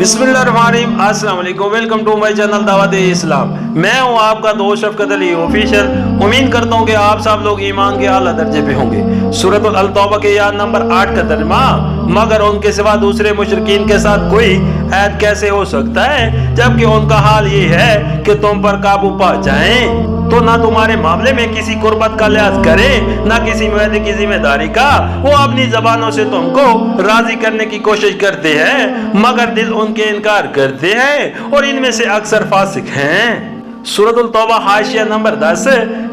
बिस्मिल्लाहिर्रहमानिर्रहीम, अस्सलाम वालेकुम, वेलकम टू माय चैनल दावत इस्लाम। मैं हूं आपका दोस्त शफकत अली ऑफिशियल। उम्मीद करता हूं कि आप सब लोग ईमान के आला दर्जे पे होंगे। सूरत अल तौबा के आयत नंबर 8 का तर्जुमा, मगर उनके सिवा दूसरे मुशरिकीन के साथ कोई ऐद कैसे हो सकता है जबकि उनका हाल ये है कि तुम पर काबू पा जाएं, तो ना तुम्हारे मामले में किसी कुर्बत का लिहाज करे ना किसी मुआहदे की जिम्मेदारी का। वो अपनी जबानों से तुमको राजी करने की कोशिश करते हैं मगर दिल उनके इनकार करते हैं और इनमें से अक्सर फासिक हैं। सूरतुल तौबा हाशिया नंबर 10,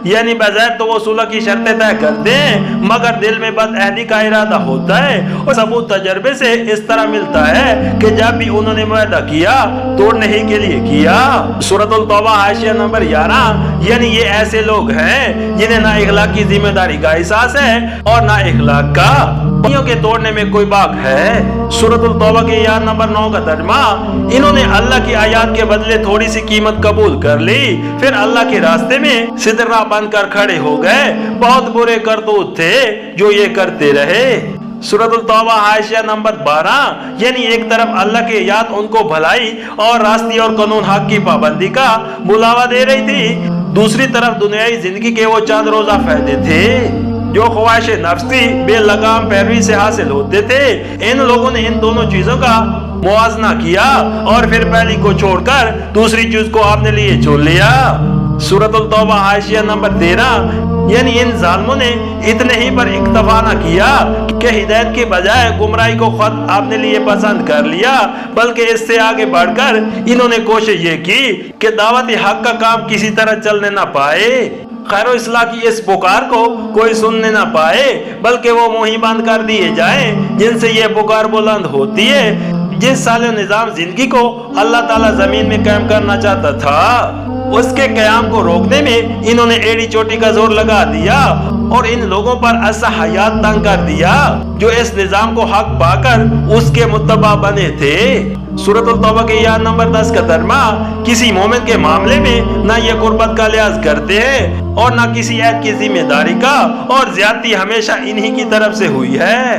यानी बज़ाहिर तो वो सुलह की शर्तें तय करते हैं मगर दिल में बदअहदी का इरादा होता है। और सबूत तजर्बे से इस तरह मिलता है कि जब भी उन्होंने मुआहदा किया तोड़ने ही के लिए किया। सूरतुल तौबा हाशिया नंबर 11, यानी ये ऐसे लोग हैं जिन्हें ना इखलाक की जिम्मेदारी का एहसास है और ना इखलाक का के तोड़ने में कोई बात है। सूरतुल तौबा के आयत नंबर 9 का तर्जुमा, इन्होंने अल्लाह की आयत के बदले थोड़ी सी कीमत कबूल कर ली, फिर अल्लाह के रास्ते में सिदरा बनकर खड़े हो गए। बहुत बुरे करतूत थे जो ये करते रहे। सूरतुल तौबा हाशिया नंबर 12, यानी एक तरफ अल्लाह की आयत उनको भलाई और रास्ते और कानून हक की पाबंदी का बुलावा दे रही थी, दूसरी तरफ दुनियाई जिंदगी के वो चंद रोजा फायदे थे जो ख्वाहिश नफ्सी बेलगाम पैरवी से हासिल होते थे। इन लोगों ने इन दोनों चीजों का मुआवजा किया और फिर पहली को छोड़कर दूसरी चीज को अपने लिए चुन लिया। सूरतुल तौबा हाशिया नंबर 13, यानी इन जालिमों ने इतने ही पर इक्तफा न किया कि हिदायत के बजाय गुमराही को खुद अपने लिए पसंद कर लिया, बल्कि इससे आगे बढ़कर इन्होंने कोशिश ये की कि दावत हक का काम किसी तरह चलने न पाए, खैर इस्लाह की इस पुकार को कोई सुनने ना पाए, बल्कि वो मुंह ही बंद कर दिए जाए जिनसे ये पुकार बुलंद होती है। जिस साले निजाम जिंदगी को अल्लाह ताला जमीन में कायम करना चाहता था, उसके कयाम को रोकने में इन्होंने एड़ी चोटी का जोर लगा दिया और इन लोगों पर ऐसा हयात तंग कर दिया जो इस निजाम को हक पाकर उसके मुत्तबा बने थे। सूरतुल तौबा के आयत नंबर 10 का तर्जुमा, किसी मोमिन के मामले में ना ये कुर्बत का लिहाज करते हैं और ना किसी ऐद की जिम्मेदारी का, और ज्यादती हमेशा इन्हीं की तरफ से हुई है।